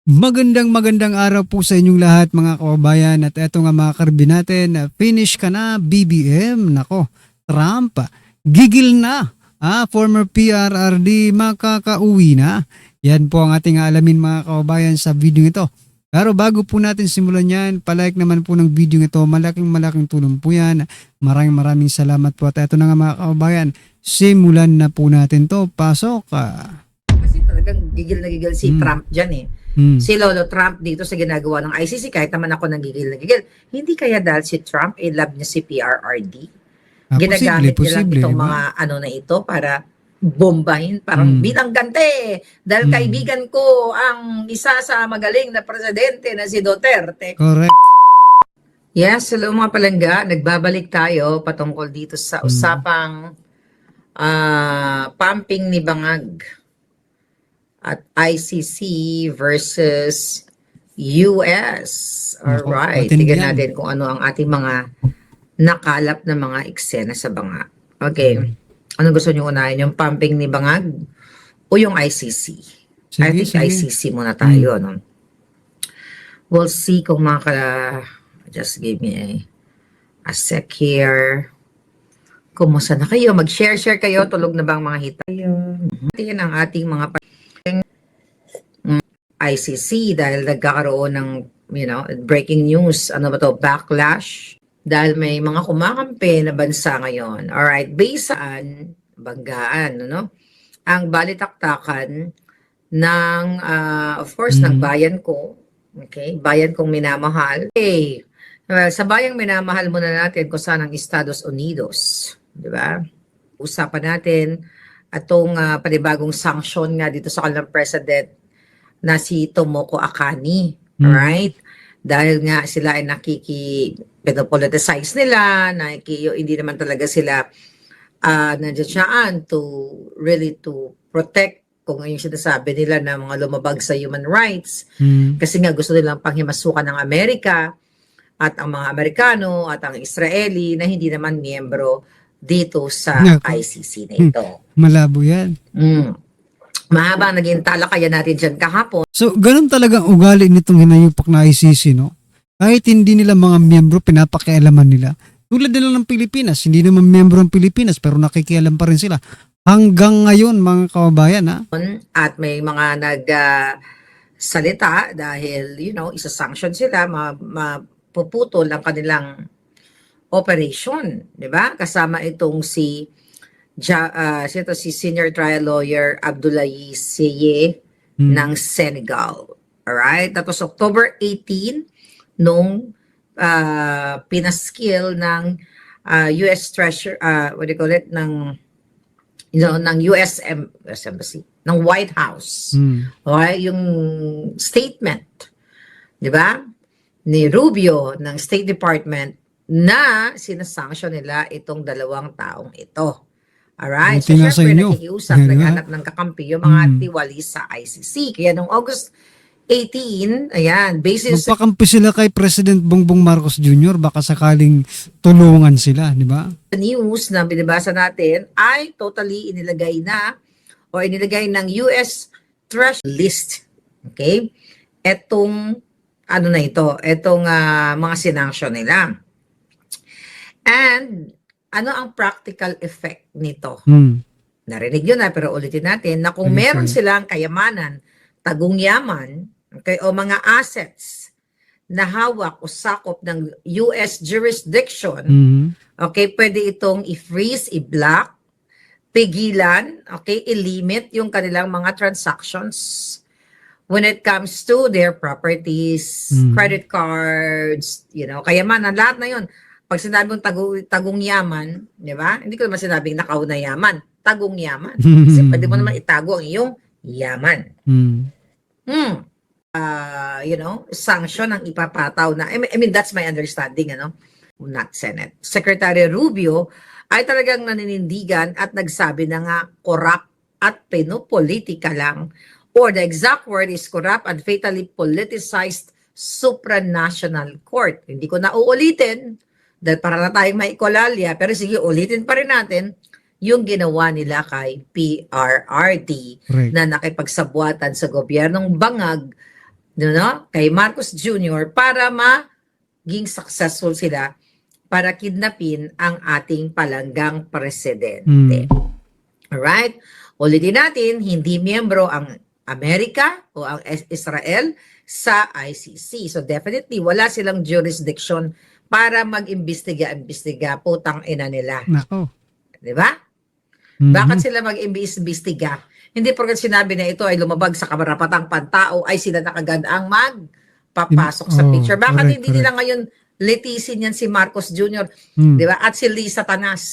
Magandang araw po sa inyong lahat mga kababayan at eto nga mga karbi natin, finish ka na BBM, nako, Trump, gigil na, former PRRD makakauwi na. Yan po ang ating alamin mga kababayan sa video ito. Pero bago po natin simulan yan, palike naman po ng video ito, malaking tulong po yan. Maraming salamat po at eto na nga mga kababayan, simulan na po natin to, pasok. Kasi talagang gigil na gigil si Trump dyan eh. Si Lolo Trump dito sa ginagawa ng ICC, kahit naman ako nagigil na gigil. Hindi kaya dahil si Trump, love niya si PRRD? Ginagamit nila itong mga ano na ito para bombahin, parang bilang gante. Dahil kaibigan ko ang isa sa magaling na presidente na si Duterte. Correct. Yes, hello mga palangga. Nagbabalik tayo patungkol dito sa usapang pumping ni Bangag at ICC versus US. Alright, tignan natin kung ano ang ating mga nakalap na mga eksena sa banga. Okay, ano gusto nyo unahin? Yung pumping ni Bangag o yung ICC? I think ICC muna tayo. No? We'll see kung just give me a sec here. Kumusta na kayo? Mag-share kayo. Tulog na bang mga hita? Tingnan ang ating mga ICC dahil nagkakaroon ng breaking news, ano ba to, backlash dahil may mga kumakampi na bansa ngayon. Alright, based saan banggaan, ang balitaktakan ng of course ng bayan ko, okay, bayan kong minamahal. Okay, well, sa bayang minamahal muna natin kung saan ang Estados Unidos, di ba? Usapan natin atong panibagong sanction nga dito sa kanilang president na si Tomoko Akani, right? Dahil nga sila ay pinopoliticize nila, hindi naman talaga sila nandiyan to protect kung yung sinasabi nila na mga lumabag sa human rights. Kasi nga gusto nilang panghimasukan ng Amerika at ang mga Amerikano at ang Israeli na hindi naman miyembro dito sa ICC na ito. Malabo yan. Mahabang naging talakayan natin dyan kahapon. So, ganun talagang ugali nitong hinayupak na ICC, no? Kahit hindi nila mga miyembro, pinapakialaman nila. Tulad nila ng Pilipinas, hindi naman miyembro ng Pilipinas, pero nakikialam pa rin sila. Hanggang ngayon, mga kababayan, ha? At may mga nagsalita dahil, isa-sanction sila, mapuputol ang kanilang operation, di ba? Kasama itong si Senior Trial Lawyer Abdoulaye Seye ng Senegal. Alright? Tapos October 18, nung pinaskill ng US Treasury, what do you call it? Ng US Embassy, ng White House. Okay? Yung statement, di ba? Ni Rubio ng State Department na sinasanction nila itong 2 taong ito. Alright, so syempre nakikiusap, naghanap ng kakampi yung mga tiwali sa ICC. Kaya noong August 18, ayan, basis... Magpakampi sila kay President Bongbong Marcos Jr., baka sakaling tulungan sila, di ba? The news na binabasa natin ay totally inilagay ng US Treasury list. Okay? Etong, mga sinanction nila. And, ano ang practical effect nito? Narinig yun pero ulitin natin na kung meron silang kayamanan, tagong yaman, okay, o mga assets na hawak o sakop ng US jurisdiction, okay, pwede itong i-freeze, i-block, pigilan, okay, i-limit yung kanilang mga transactions when it comes to their properties, credit cards, kayamanan, lahat na yun. Pag sinabi mong tagong yaman, di ba? Hindi ko naman sinabing nakaw na yaman. Tagong yaman. Kasi pwede mo naman itago ang iyong yaman. Sanction ang ipapataw na. I mean, that's my understanding, not Senate. Secretary Rubio ay talagang naninindigan at nagsabi na nga corrupt at pinopolitika lang. Or the exact word is corrupt and fatally politicized supranational court. Hindi ko na uulitin dahil para na tayong maikolalya, pero sige, ulitin pa rin natin yung ginawa nila kay PRRD na nakipagsabuatan sa gobyernong Bangag kay Marcos Jr. para maging successful sila para kidnapin ang ating palanggang presidente. Alright? Ulitin natin, hindi miyembro ang Amerika o ang Israel sa ICC. So definitely, wala silang jurisdiction para mag-imbestiga, putang ina nila. Nako. Di ba? Bakit sila mag-imbestiga? Hindi porket sinabi na ito ay lumabag sa kamarapatang pantao ay sila na kagad ang magpapasok sa picture. Bakit correct, hindi nila ngayon litisin yan si Marcos Jr. Di ba? At si Lisa Tanas.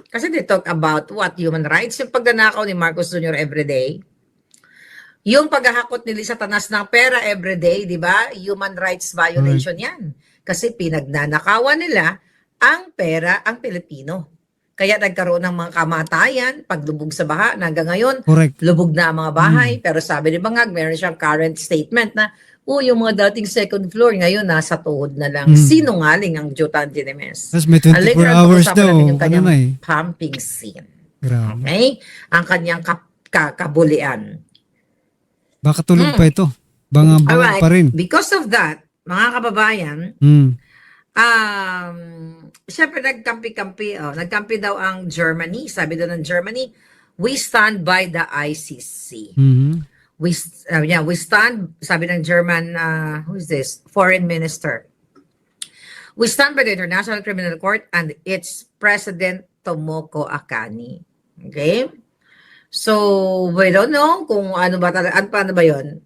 Kasi they talk about what? Human rights? Yung pagnanakaw ni Marcos Jr. everyday. Yung paghahakot ni Lisa Tanas ng pera everyday, di ba? Human rights violation yan. Kasi pinagnanakawan nila ang pera ang Pilipino. Kaya nagkaroon ng mga kamatayan, paglubog sa baha, na hanggang ngayon, Correct. lubog na ang mga bahay. Pero sabi ni Bangag, meron siyang current statement na, yung mga dating second floor, ngayon nasa tuhod na lang. Sinungaling ang Jotan Dinemes. Tapos may 24 Later on, hours pag-usapan daw. natin yung kanyang Ano na eh. pumping scene. Grabe. Okay? Ang kanyang kabulian. Baka tulog pa ito. Banga-banga Alright. pa rin. Because of that, mga kababayan, syempre nagkampi-kampi. Nagkampi daw ang Germany. Sabi daw ng Germany, we stand by the ICC. We stand, sabi ng German, who is this? Foreign Minister. We stand by the International Criminal Court and its President Tomoko Akani. Okay? So, we don't know kung ano ba talaga, paano ba yun?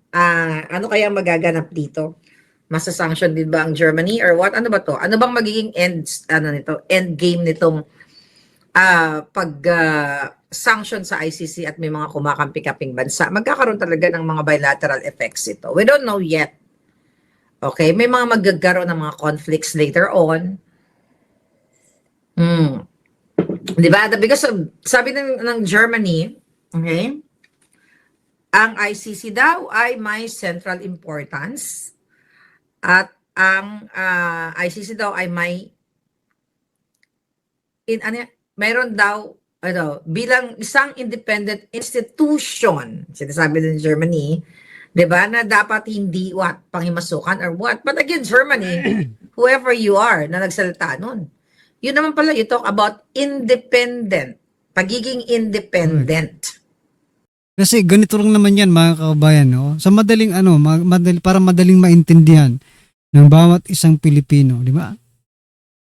Ano kaya magaganap dito? Masa-sanction din ba ang Germany or what? Ano ba to? Ano bang magiging end game nitong sanction sa ICC at may mga kumakampi-kaping bansa? Magkakaroon talaga ng mga bilateral effects ito. We don't know yet. Okay? May mga magkakaroon ng mga conflicts later on. Diba? Because sabi ng Germany, okay, ang ICC daw ay may central importance at ang ICC daw ay mayroon daw bilang isang independent institution, sinasabi ng Germany, 'di ba, na dapat hindi panghimasukan or what. But again, Germany, whoever you are na nagsalita nun, yun naman pala, you talk about independent, pagiging independent. Kasi ganito lang naman yan mga kababayan, no? Sa madaling para madaling maintindihan ng bawat isang Pilipino, di ba?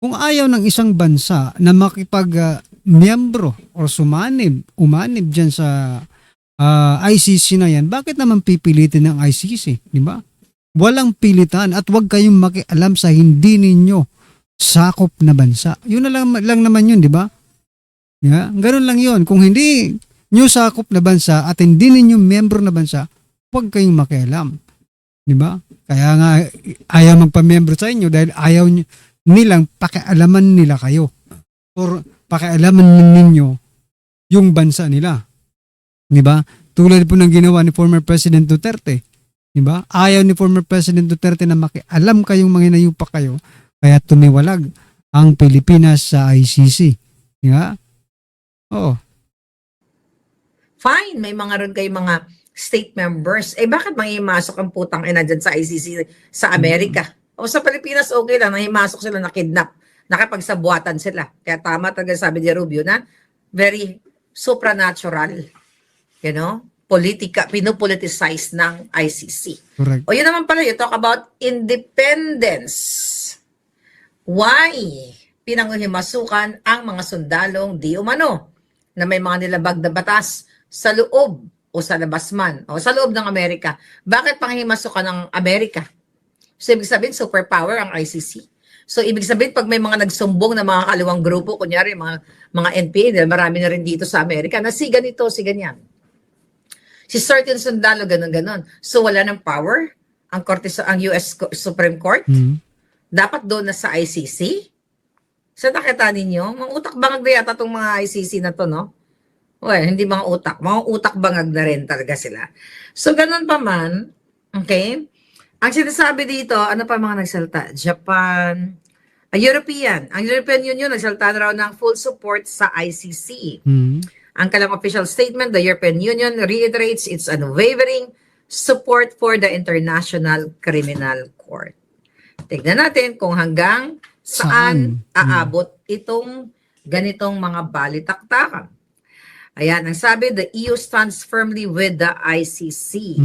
Kung ayaw ng isang bansa na makipag-miyembro o umanib dyan sa ICC na yan, bakit naman pipilitin ng ICC, di ba? Walang pilitan at huwag kayong makialam sa hindi ninyo sakop na bansa. Yun na lang naman yun, di ba? Yeah, ganun lang yun. Kung hindi nyo sakop na bansa at hindi ninyo miyembro na bansa, huwag kayong makialam. Di ba? Kaya nga ayaw magpamiyembro sa inyo dahil ayaw nilang pakialaman nila kayo or pakialaman ninyo yung bansa nila. Di ba? Tulad po ng ginawa ni former President Duterte. Di ba? Ayaw ni former President Duterte na makialam kayong manginayupa kayo, kaya tumiwalag ang Pilipinas sa ICC. Di ba? Oo. Fine, may mga ron kayo mga state members. Bakit mangimasok ang putang ina dyan sa ICC sa Amerika? O sa Pilipinas, okay lang, nangimasok sila, nakidnap, nakipagsabuatan sila. Kaya tama talaga sabi ni Rubio na very supranatural, pinupoliticize ng ICC. Correct. O yun naman pala, you talk about independence. Why pinanghimasukan ang mga sundalong di umano na may mga nilabag na batas sa loob o sa labas man o sa loob ng Amerika? Bakit panghimasukan ng Amerika? So, ibig sabihin, superpower ang ICC. So, ibig sabihin, pag may mga nagsumbong na mga kaliwang grupo, kunyari, mga NPA, dahil marami na rin dito sa Amerika, na si ganito, si ganyan. Si certain sundalo, ganun-ganon. So, wala ng power ang US Supreme Court. Dapat doon na sa ICC. So, nakita ninyo, mga utak-bangag na yata itong mga ICC na to, no? Well, hindi mga utak. Mga utak-bangag na rin talaga sila. So, ganun pa man, okay? Ang sinasabi dito, ano pa mga nagsalta? Japan, ang European Union nagsalta na raw ng full support sa ICC. Ang kanilang official statement, the European Union reiterates its unwavering support for the International Criminal Court. Tignan natin kung hanggang saan aabot itong ganitong mga balitaktakan. Ayan, ang sabi, the EU stands firmly with the ICC.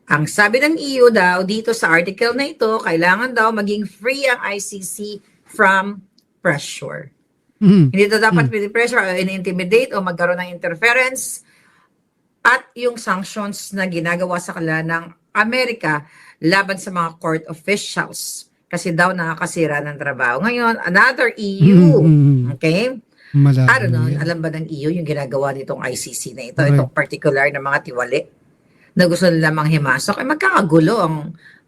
Ang sabi ng EU daw, dito sa article na ito, kailangan daw maging free ang ICC from pressure. Hindi daw dapat pressure o in-intimidate o magkaroon ng interference at yung sanctions na ginagawa sa kanila ng Amerika laban sa mga court officials kasi daw nakakasira ng trabaho. Ngayon, another EU, okay? I don't know, alam ba ng EU yung ginagawa nitong ICC na ito, itong particular na mga tiwali na gusto nila manghimasok, ay magkakagulo ang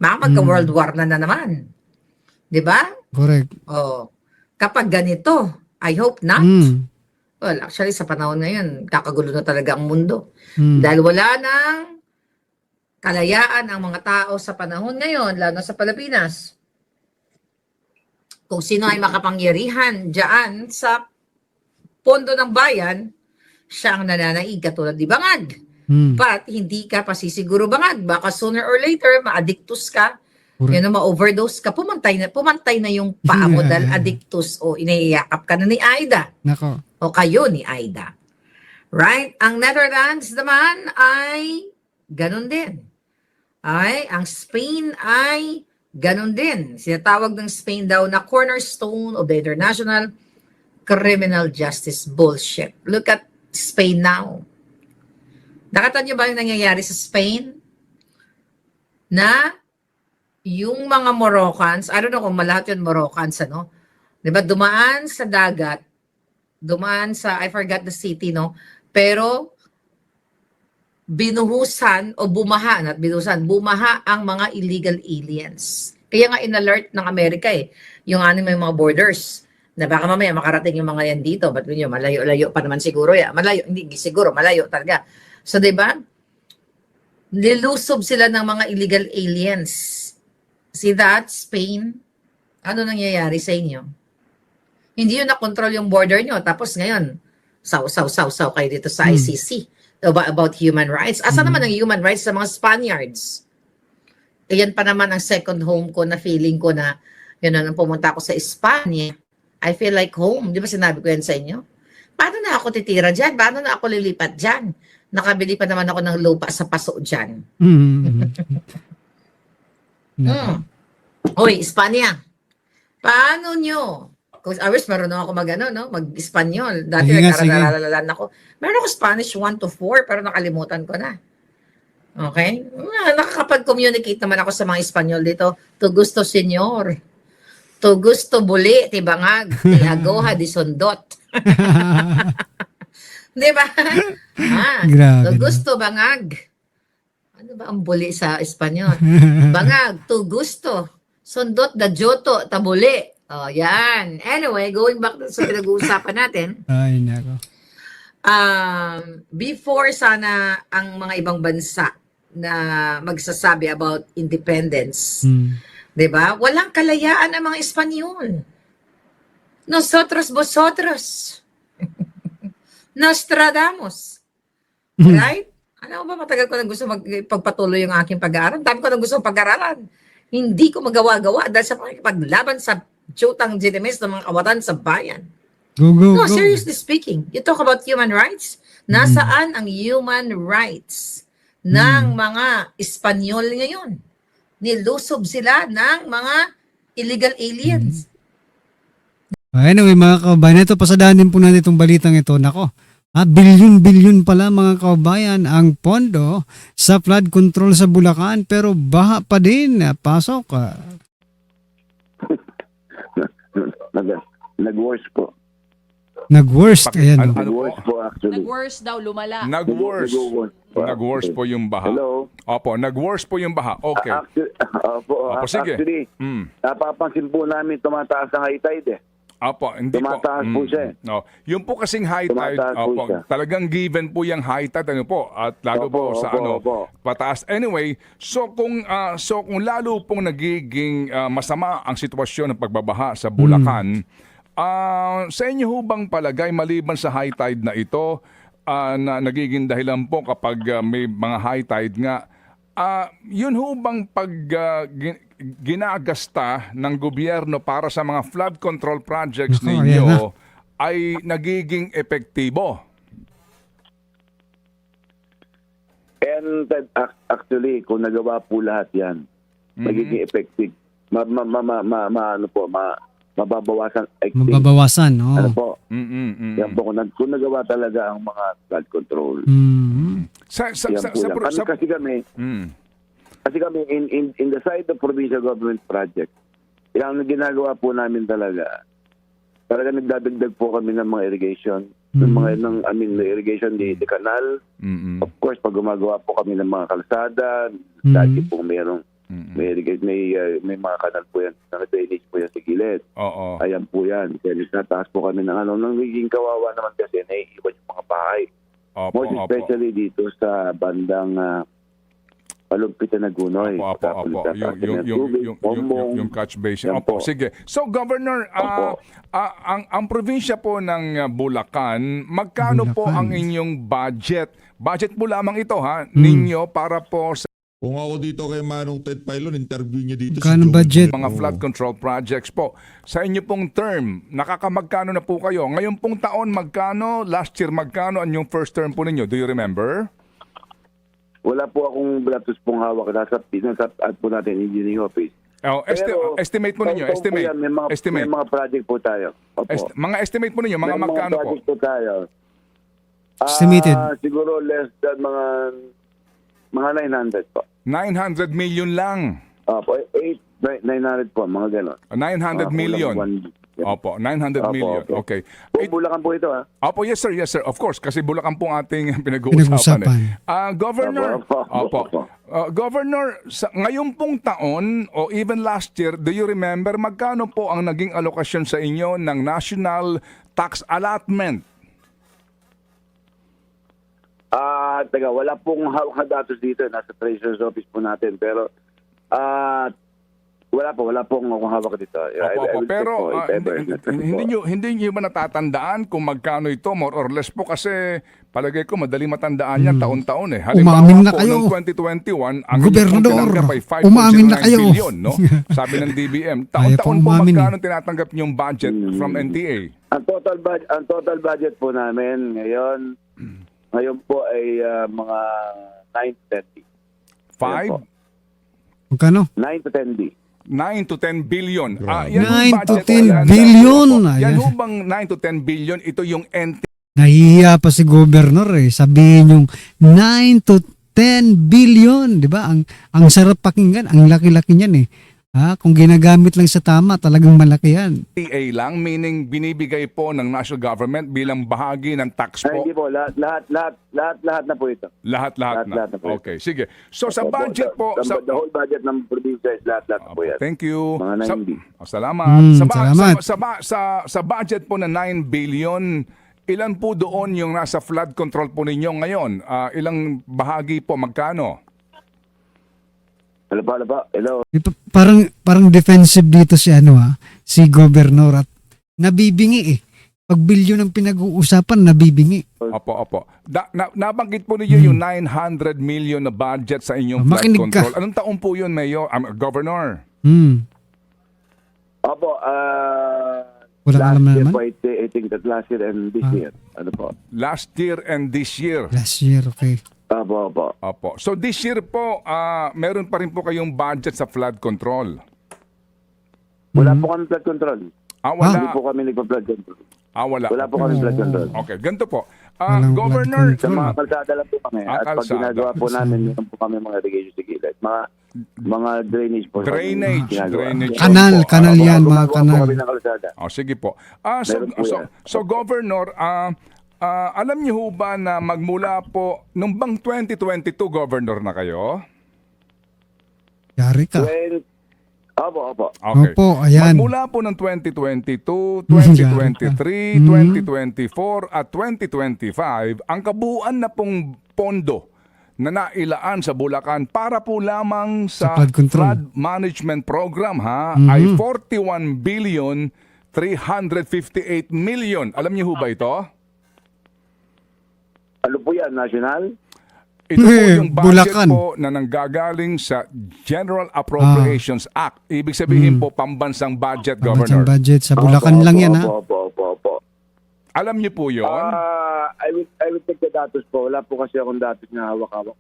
magka-world war na naman. Di ba? Correct. Oh, kapag ganito, I hope not. Well, actually, sa panahon ngayon, kakagulo na talaga ang mundo. Dahil wala nang kalayaan ang mga tao sa panahon ngayon, lalo sa Pilipinas. Kung sino ay makapangyarihan dyan sa pondo ng bayan, siya ang nananaig katulad ni Bangag. But hindi ka pasisiguro Bangag. Baka sooner or later, ma-addictus ka, ma-overdose ka, pumantay na yung paa mo dahil addictus o inihiyakap ka na ni Aida. Nako. O kayo ni Aida. Right? Ang Netherlands naman ay ganun din. Ang Spain ay ganun din. Sinatawag ng Spain daw na cornerstone of the international criminal justice bullshit. Look at Spain now. Nakita niyo ba yung nangyayari sa Spain? Na yung mga Moroccans, I don't know kung malahat yun Moroccans, ano? Diba, dumaan sa dagat, dumaan sa, I forgot the city, no? Pero, binuhusan o bumaha, not binuhusan, bumaha ang mga illegal aliens. Kaya nga in-alert ng Amerika yung may mga borders, na baka mamaya makarating yung mga yan dito, but yun, malayo-layo pa naman siguro yan. Malayo, hindi siguro, malayo talaga. So, diba, nilusob sila ng mga illegal aliens. See that, Spain? Ano nangyayari sa inyo? Hindi yun na-control yung border nyo. Tapos ngayon, saw kayo dito sa ICC about human rights. Asa naman ang human rights sa mga Spaniards? Yan pa naman ang second home ko na feeling ko na, nung pumunta ako sa Espanya, I feel like home. Di ba sinabi ko yan sa inyo? Paano na ako titira dyan? Paano na ako lilipat dyan? Nakabili pa naman ako ng lupa sa paso dyan. Hoy, Espanya. Paano nyo? I wish marunong ako mag-Espanyol. Dati nagkaralalalan ako. Meron ako Spanish 1 to 4 pero nakalimutan ko na. Okay? Nakakapag-communicate naman ako sa mga Espanyol dito. To gusto, senyor. To gusto buli, ti bangag, ti agoha, di sundot. Di ba? To gusto, bangag. Ano ba ang buli sa Espanyol? Bangag, to gusto. Sundot, da joto, tabuli. Oh, yan. Anyway, going back sa pinag-uusapan natin. Ay, nako. Before sana ang mga ibang bansa na magsasabi about independence, diba? Walang kalayaan ang mga Espanyol. Nosotros, vosotros. Nostradamus. Right? Ano ba, matagal ko na gusto magpagpatuloy yung aking pag-aaral. Dami ko na gusto pag-aralan. Hindi ko magawa-gawa dahil sa paglaban sa Chutang Ginimes ng mga kawatan sa bayan. Go. Seriously speaking, you talk about human rights. Nasaan ang human rights ng mga Espanyol ngayon? Nilusob sila ng mga illegal aliens. Anyway, mga kababayan, ito pasadahan din po natin itong balitang ito. Nako, bilyon-bilyon pala mga kababayan ang pondo sa flood control sa Bulacan pero baha pa din. Pasok. Nag-worse po. Nag-worst. Ayan. Nag-worse po actually. Nag-worse daw, lumala. Nag-worse po yung baha. Hello? Opo, nag-worse po yung baha. Okay. Sige. Actually, napapansin po namin tumataas ang high tide eh. Opo, hindi Tumataas po siya eh. No. Yung po kasing high tide, Tumataas po siya. talagang given po yung high tide at lalo po sa pataas. Anyway, so kung lalo pong nagiging masama ang sitwasyon ng pagbabaha sa Bulacan, sa inyo ho bang palagay maliban sa high tide na ito na nagiging dahilan po kapag may mga high tide nga, Yun ho bang ginagasta ng gobyerno para sa mga flood control projects Nako, ayan ninyo ay nagiging epektibo? And actually, kung nagawa po lahat yan, magiging effective. Mababawasan. Mababawasan, Ano oh. po? Yan po, kung nagawa talaga ang mga flood control. Yan po yan. Kasi kami, in the side of provincial government project, yung ginagawa po namin talaga nagdadagdag po kami ng mga irrigation, irrigation the canal. Of course, pag gumagawa po kami ng mga kalsada, dati po may mga kanal po yan, drainage po yan sa gilid. Oo. Ayan po yan. Kaya nataas po kami ng nagiging kawawa naman kasi naiiwan yung mga bahay. Most especially dito sa bandang Malumpitan na Gunoy. Opo. Yung catch basin. Yan Opo, po. sige. So, Governor, ang probinsya po ng Bulacan, magkano po ang inyong budget? Budget po lamang ito, ninyo para po sa Kung ako dito kay Manong Ted Pailon, interview niya dito Magkano budget? mga flood control projects po. Sa inyo pong term, nakakamagkano na po kayo? Ngayon pong taon, magkano? Last year, magkano ang yung first term po ninyo? Do you remember? Wala po akong laptop pong hawak. Nasa at po natin, engineering office. Estimate po ninyo. Estimate. May mga project po tayo. Opo. Mga estimate po ninyo. Mga May magkano po? project po tayo. Estimated. Siguro less than mga 900 po. 900 million lang. Opo, 900 po, mga ganon. 900 million. Opo, 900 Opo, million. opo. Okay. Bulacan po ito, ha? Opo, yes sir, Of course, kasi Bulacan po ating pinag-uusapan. Governor, Opo. Governor, ngayon pong taon o even last year, do you remember magkano po ang naging alokasyon sa inyo ng National Tax Allotment? Wala pong hawak na datos dito. Nasa Treasurer's Office po natin. Pero, wala pong hawak dito. Opo. Pero hindi niyo ba natatandaan kung magkano ito, more or less po, kasi palagay ko madali matandaan yan taon-taon eh. Umamin na po, kayo. noong 2021, ang Gobernador, inyong tinanggap ay 5.09 umamin na kayo. billion, no? Sabi ng DBM. Taon-taon po umamin magkano tinatanggap niyong budget from NTA? Ang total budget po namin ngayon po ay mga 9 to 10. 5? Magkano? 9 to 10 D. 9 to 10 billion. Grabe. Yan yung 9 to budget 10 po yan. billion. Yan Ayan. ho bang 9 to 10 billion, ito yung NTA? Nahihiya pa si Governor sabihin yung 9 to 10 billion, di ba? Ang sarap pakinggan, ang laki-laki niyan kung ginagamit lang sa tama, talagang malaki yan. lang, meaning binibigay po ng national government bilang bahagi ng tax Ay, po. hindi po. Lahat na po ito. Lahat na. na po. Okay, sige. So sa budget po, The whole budget ng probinsya is lahat na po yan. thank you. Mga 90. Salamat. Salamat. Sa budget po na 9 billion, ilan po doon yung nasa flood control po ninyo ngayon? Ilang bahagi po, magkano? Hello. Parang defensive dito si Governor at nabibingi Pag bilyon ang pinag-uusapan, nabibingi. Opo. Nabanggit po ninyo yung 900 million na budget sa inyong flood Makinig ka. control. Anong taon po yun, Mayor? Governor? Opo, Walang alam na last year naman? po, I think that last year and this year. Ano po? Last year and this year. Last year, okay. Opo. Opo. So this year po, meron pa rin po kayong budget sa flood control. Wala po kami flood control. Wala. Hindi po kami nagpa-flood control. Wala. Wala po kami flood control. Okay, ganito po. Walang Governor, flood Sa control. mga kalsada lang po kami. At pag kalsada. ginagawa po namin, meron po kami mga irrigation sa gilid. Mga drainage po. Drainage. Kanal yan, mga Gumagawa kanal. po kami ng kalsada. Sige po. Meron po yan. So Governor, alam niyo ho ba na magmula po, nung bang 2022 Governor na kayo? Yari ka. Opo. Okay. Opo, ayan. Magmula po ng 2022, 2023, 2024 at 2025, ang kabuuan na pong pondo na nailaan sa Bulacan para po lamang sa flood control. flood management program ay 41 billion 358 million. Alam niyo ho ba ito? Ano po yan? National? Ito po yung budget Bulacan. po na nanggagaling sa General Appropriations Act. Ibig sabihin po pambansang budget, Pambansang Governor. budget sa Bulacan lang yan, ha? Opo. Alam niyo po yun? I will take the datos po. Wala po kasi akong datos na hawak-hawak.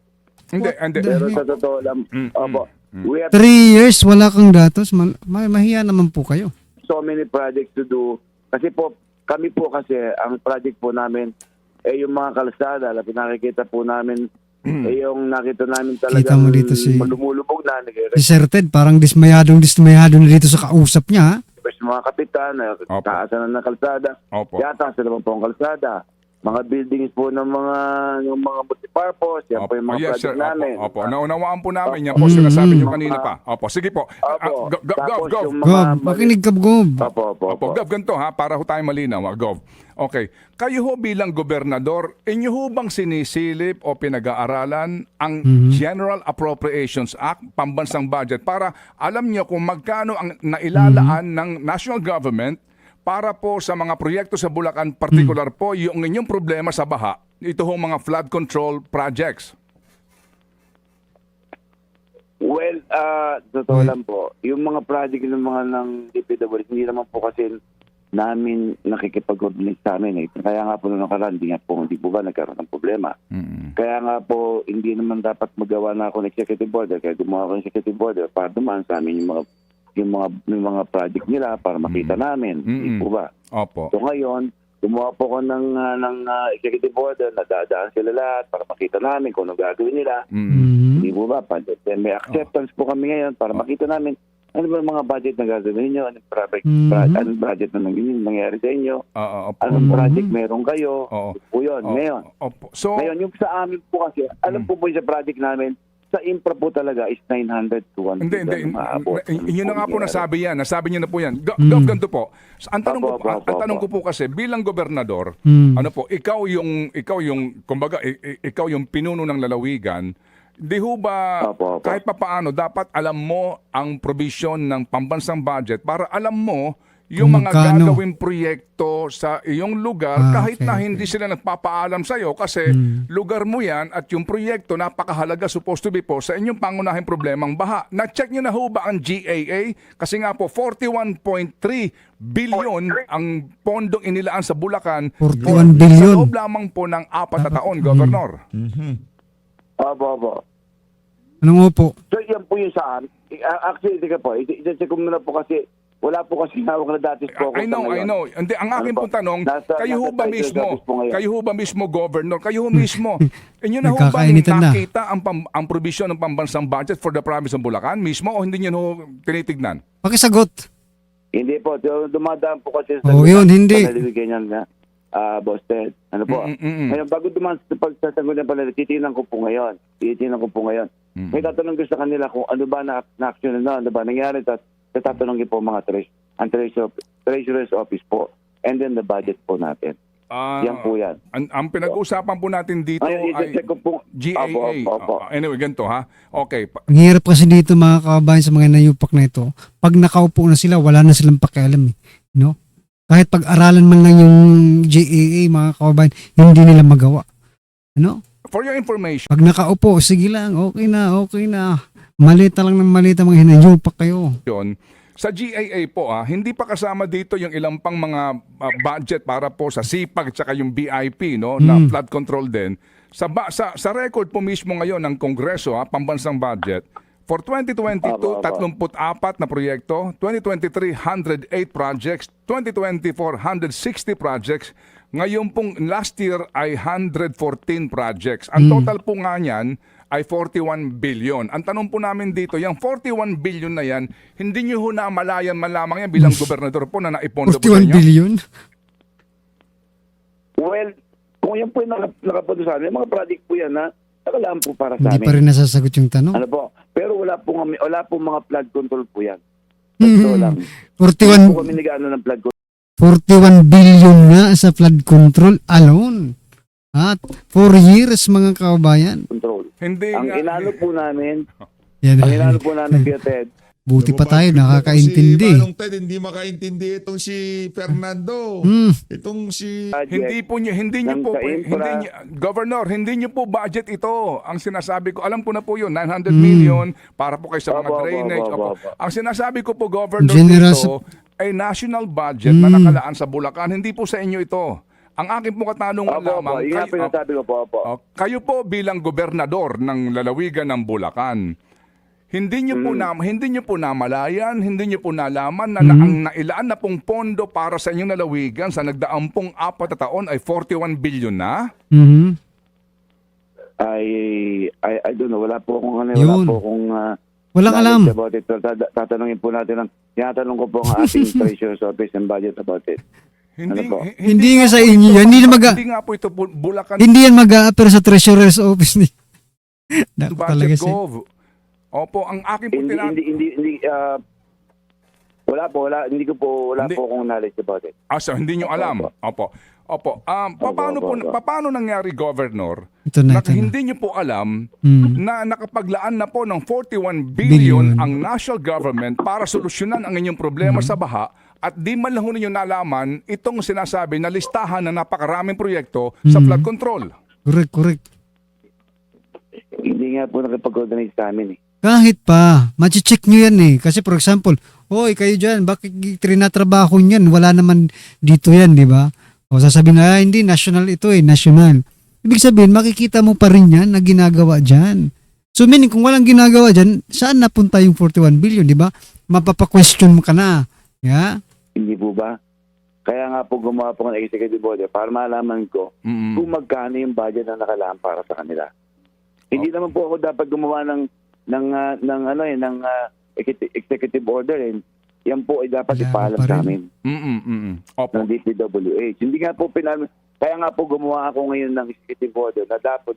Hindi. Pero sa totoo lang, opo, we have 3 years, wala kang datos. Mahiya naman po kayo. so many projects to do. Kasi po, kami po kasi, ang project po namin, yung mga kalsada, nakikita po namin, yung nakita namin Kita talagang mo dito lumulubog na, Si Sir Ted, parang dismayado na dito sa kausap niya, ha? sa mga kapitan, Opo. taasan na ng kalsada, Opo. yata sa naman po ang kalsada. Mga buildings po ng mga multipurpose, yan po yung mga yes, sir. project namin. Opo. Naunawaan po namin. Yan po sinasabi niyo kanina pa. Opo. Sige po. Opo. Gov. yung Gob, makinig ka, Gob. Opo. Gov, ganito ha, para ho tayo malinaw, Gov. Okay, kayo ho bilang gobernador, inyo ho bang sinisilip o pinag-aaralan ang General Appropriations Act, pambansang budget, para alam niyo kung magkano ang nailalaan ng national government para po sa mga proyekto sa Bulacan, particular po yung inyong problema sa baha, ito ho mga flood control projects. Well, totoo lang po. Yung mga project ng mga ng DPWH, hindi naman po kasi namin nakikipag-coordinate sa amin. Kaya nga po nung nakaraan, hindi po ba nagkaroon ng problema. Kaya nga po, hindi naman dapat magawa na ako ng executive order. Kaya gumawa ako ng executive order para dumaan sa amin yung mga project nila para makita namin. Hindi po ba? Opo. So ngayon, gumawa po ko ng executive order na dadaan sila lahat para makita namin kung ano gagawin nila. Hindi po ba? May acceptance po kami ngayon para makita namin ano ba yung mga budget na gagawin nyo, anong budget na nangyari sa inyo, anong project meron kayo. Po yun. Ngayon, So, ngayon, yung sa amin po kasi, alam po sa project namin, sa infra po talaga is 900 to 1 Hindi. maabot. Yun na nga po nasabi yan. Nasabi niyo na po yan. Gov, ganito po. Ang tanong ko po kasi, bilang gobernador, ano po, ikaw yung kumbaga, ikaw yung pinuno ng lalawigan, di ho ba kahit papaano dapat alam mo ang provision ng pambansang budget para alam mo yung mga Magkano? gagawing proyekto sa iyong lugar kahit na hindi sila nagpapaalam sa iyo kasi lugar mo yan at yung proyekto napakahalaga supposed to be po sa inyong pangunahing problemang baha. Na-check nyo na ho ba ang GAA? Kasi nga po 41.3 billion ang pondong inilaan sa Bulacan 41 billion. sa loob lamang po ng 4 na taon, Governor. Opo. Anong opo? So yan po yung saan. Actually, tika po, i-check ko muna po kasi wala po kasi hawak na datos po. I know. Hindi, ang akin pong tanong, kayo ho ba mismo, Governor, kayo ho mismo, inyo na ho ba Nagkakainitan na. nakita ang provision ng pambansang budget for the province ng Bulacan mismo o hindi nyo ho tinitignan? Pakisagot. Hindi po, dumadaan po kasi sa Yun, hindi. Ganyan nga. Boss Ted, ano po? Ngayon, bago dumaan sa pagsasagot ng pala, titingnan ko po ngayon. May tatanong ko sa kanila kung ano ba na-action na, ano ba nangyari, tatanungin po mga treasurer's office po, and then the budget po natin. Yan po yan. Ang pinag-uusapan po natin dito ay i-check ko po. GAA. Opo. Anyway, ganito ha. Okay. Ang hirap kasi dito mga kababayan sa mga nayupak na ito. Pag nakaupo na sila, wala na silang pakialam. No? Kahit pag-aralan man lang yung GAA, mga kababayan, hindi nila magawa. Ano? For your information, Pag nakaupo, sige lang, okay na. Malita lang ng malita, mga hinayupak kayo. sa GAA po hindi pa kasama dito yung ilang pang mga budget para po sa SIPAG at yung BIP na flood control din. Sa record po mismo ngayon ng Kongreso, pambansang budget, for 2022, 34 na proyekto, 2023, 108 projects, 2024, 160 projects, ngayon pong last year ay 114 projects. Ang total po nga niyan ay 41 billion. Ang tanong po namin dito, yung 41 billion na yan, hindi nyo ho namalayan man lamang yan bilang gobernador po na naipondo po sa 41 inyo? billion? Well, kung yan po yung nakapunto sa amin, mga project po yan na nakalaan po para sa Hindi amin. pa rin nasasagot yung tanong. Ano po? Pero wala po mga flood control po yan. Ito lang. 41 po kami nag-ano ng flood control. 41 billion nga sa flood control alone. At 4 years mga kababayan. Control. Hindi Ang nga. inano po namin, Yan. ang inano po namin, Kuya Ted, Buti pa tayo, Napapagod nakakaintindi. Si Manong Ted, hindi makaintindi itong si Fernando. Hmm. Itong si... Hindi po niyo Governor, hindi niyo po budget ito. Ang sinasabi ko, alam ko na po 'yun, 900 million para po kay sa mga Opo, drainage. opo. Ang sinasabi ko po, Governor, Generous- dito ay national budget na nakalaan sa Bulacan, hindi po sa inyo ito. Ang akin po katanungan Opo, lamang, yun nga po yung sabi ko po, opo. kayo po bilang gobernador ng lalawigan ng Bulacan, hindi niyo po namalayan, hindi niyo po nalaman na ang nailaan na pong pondo para sa inyong lalawigan sa nagdaang pong 4 na taon ay 41 billion na? Mhm. I don't know, wala po akong wala Yun. po akong Walang alam. knowledge about it. Pero tatanungin po natin tinatanong ko po ang ating treasurer's office and budget about it. Hindi, Ano po? Hindi nga po sa ito- inyo yan. Hindi na Hindi nga po ito Bulacan Hindi yan mag-a-appear sa treasurer's office ni. Dapat talaga Budget siya. Gov. Opo, ang akin po Hindi, wala po Hindi. po akong knowledge about it. So hindi nyo alam. Opo. Paano nangyari, Governor, Ito na na, ito na. hindi nyo po alam Mm. na nakapaglaan na po ng 41 billion Billion. ang national government para solusyonan ang inyong problema sa baha at di man lang ho ninyo nalaman itong sinasabi na listahan na napakaraming proyekto sa flood control. Correct. Hindi nga po nakipag-coordinate sa amin eh. Kahit pa, machi-check nyo yan eh. Kasi for example, hoy kayo dyan, bakit trinatrabaho nyan? Wala naman dito yan, di ba? O sasabihin na, hindi, national ito eh, national. Ibig sabihin, makikita mo pa rin yan na ginagawa dyan. So meaning, kung walang ginagawa dyan, saan napunta yung 41 billion, di ba? Mapapa-question mo ka na. Yeah? Hindi po ba? Kaya nga po gumawa po ng executive order para malaman ko kung magkano yung budget na nakalaan para sa kanila. Hindi naman po ako dapat gumawa ng executive order eh. Yan po ay dapat Wala ipaalam pa rin. sa amin Opo. ng DPWH. Hindi nga po kaya nga po gumawa ako ngayon ng executive order na dapat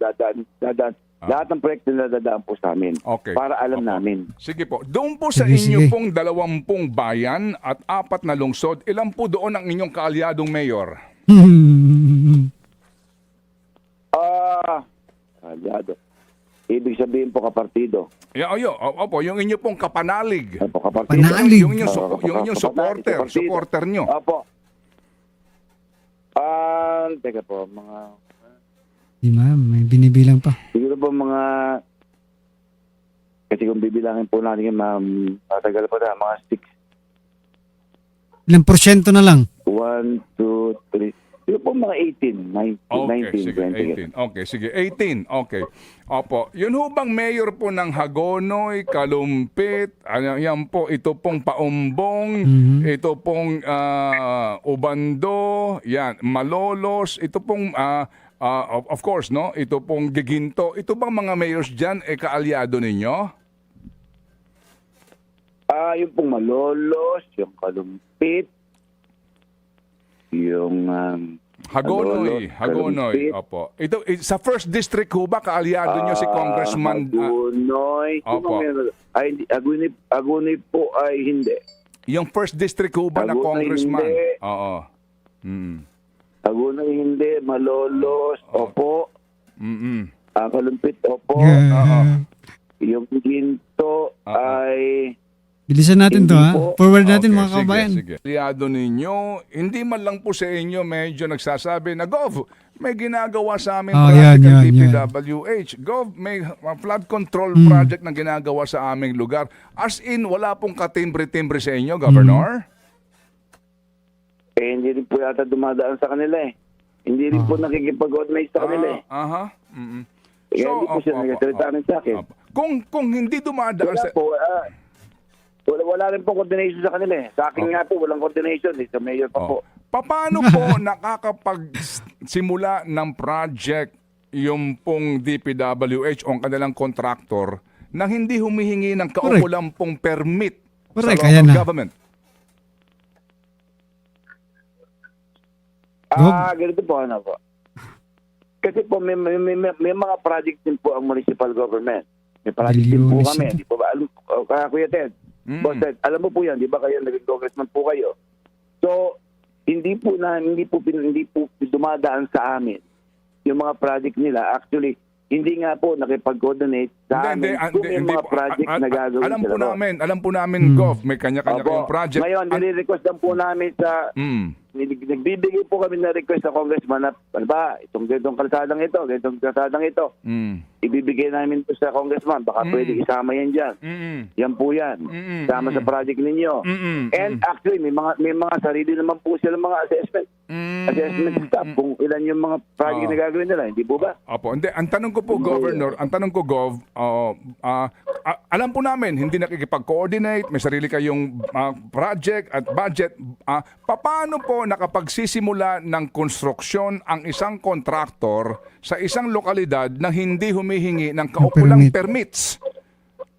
lahat ng proyekto na dadaan po sa amin Okay. para alam Opo. namin. Sige po. Doon po sa Sige, inyo sige. pong 20 bayan at 4 na lungsod, ilan po doon ang inyong kaalyadong mayor? Aliado. Ibig sabihin po kapartido. Opo, yung inyo pong kapanalig. Opo, kapartido. Panalig. Yung inyong supporter nyo. Opo. Teka po, mga Di ma'am, may binibilang pa. siguro po mga kasi kung bibilangin po natin yung matagal pa na, mga 6, Ilang porsyento na lang. 1, 2, 3, siguro po mga 18, 19, 20. Okay, sige. 18. Okay. Opo. Yun ho bang mayor po ng Hagonoy, Kalumpit, yan po, ito pong Paumbong, ito pong Ubando, yan, Malolos, ito pong, of course, no? Ito pong Giginto. Ito bang mga mayors dyan, kaalyado ninyo? Yung pong Malolos, yung Kalumpit, yung Hagonoy. Kalumpit, Opo. Ito, sa first district ho ba, kaalyado nyo si Congressman? Hagonoy. Opo. Agunoy po ay hindi. Yung first district ho ba na Hagonoy, Congressman? hindi. Oo. Agunoy hindi. Malolos, opo. Kalumpit, opo. Yung Ginto ay Bilisan natin to Hindi ha. po. Forward natin mga sige, kabayan. Sige. Aliado ninyo, hindi man lang po sa inyo medyo nagsasabi na, Gov, may ginagawa sa amin project ng DPWH. Gov, may flood control project na ginagawa sa aming lugar. As in, wala pong katimbre-timbre sa inyo, Governor? hindi rin po yata dumadaan sa kanila eh. Hindi rin po nakikipag-organize sa kanila eh. Kaya hindi po siya nagsasalita rin sa akin. Kung hindi dumadaan Wala sa... po, wala rin po coordination sa kanila eh. Sa akin nga po, walang coordination eh. Sa mayor pa po. Paano po nakakapagsimula ng project yung pong DPWH o ang kanilang contractor na hindi humihingi ng kaukulang pong permit sa Correct, local government? Ganito po, ano po. Kasi po, may mga project din po ang municipal government. May project din po kami. Di po ba? Kuya Ted, Boss Ted, alam mo po yan, di ba kayo naging congressman po kayo? So, hindi po dumadaan sa amin yung mga project nila. Actually, hindi nga po nakipag-coordinate sa amin kung may mga project na gagawin alam po sila. alam po namin, Gov, may kanya-kanya kayong project. Ngayon, nire-request lang po namin sa nagbibigay po kami na request sa congressman na ano ba, itong ganitong kalsadang ito, ibibigay namin to sa congressman, baka pwede isama yan dyan. Yan po yan. Sama sa project ninyo. And actually, may mga sarili naman po sila mga assessment staff kung ilan yung mga project na gagawin nila, hindi po ba? Opo, hindi. Ang tanong ko po, Governor, Gov, alam po namin, hindi nakikipag-coordinate, may sarili kayong project at budget. Paano po nakapagsisimula ng konstruksyon ang isang kontraktor sa isang lokalidad na hindi humihingi ng kaukulang permits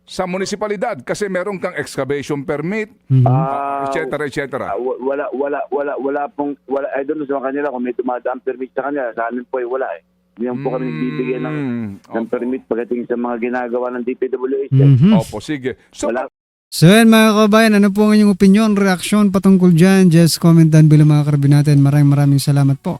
sa munisipalidad kasi meron kang excavation permit, et cetera. Wala pong I don't know sa kanila kung may dumadaan permit sa kanila, sa amin po ay wala eh. Hindi po kami nagbibigay ng permit pagdating sa mga ginagawa ng DPWH. Opo, sige. So, Wala. So yan mga kabayan, ano po ang inyong opinion, reaksyon patungkol dyan? Just comment down below mga karabinatin. Maraming salamat po.